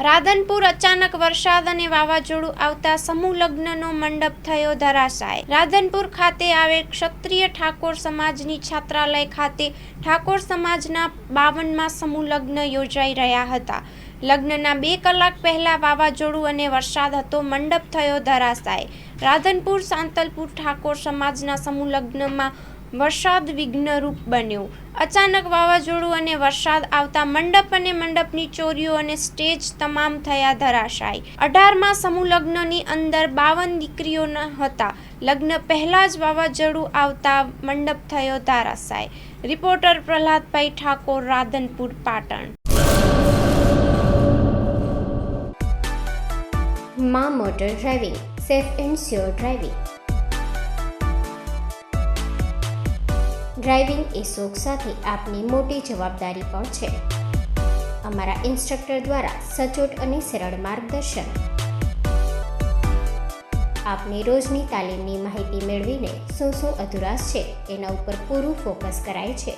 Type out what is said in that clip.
રાધનપુર અચાનક વરસાદ અને વાવાઝોડું આવતા સમૂહ લગ્નનો મંડપ થયો ધરાશાય. રાધનપુર ખાતે આવેલ ક્ષત્રિય ઠાકોર સમાજની છાત્રાલય ખાતે ઠાકોર સમાજના 52મા સમૂહ લગ્ન યોજાઈ રહ્યા હતા. લગ્નના 2 કલાક પહેલા વાવાઝોડું અને વરસાદ હતો. મંડપ થયો ધરાશાય. રાધનપુર સાંતલપુર ઠાકોર સમાજના સમૂહ લગ્નમાં વરસાદ વિઘ્નરૂપ બન્યો. અચાનક વાવાઝોડું અને વરસાદ આવતા મંડપ અને મંડપની ચોરીઓ અને સ્ટેજ તમામ થયા ધરાશાયી. 18મા સમૂહ લગ્નની અંદર 52 દીકરીઓ હતા. લગ્ન પહેલા જ વાવાઝોડું આવતા મંડપ થયો ધરાશાયી. રિપોર્ટર પ્રહલાદભાઈ ઠાકોર, રાધનપુર, પાટણ. માં motor driving, safe and sure driving. Driving એ શોખ સાથે આપની મોટી જવાબદારી પણ છે. અમારા ઇન્સ્ટ્રક્ટર દ્વારા સચોટ અને સરળ માર્ગદર્શન. આપની રોજની તાલીમની માહિતી મેળવીને શું અધુરાશ છે એના ઉપર પૂરું ફોકસ કરાય છે.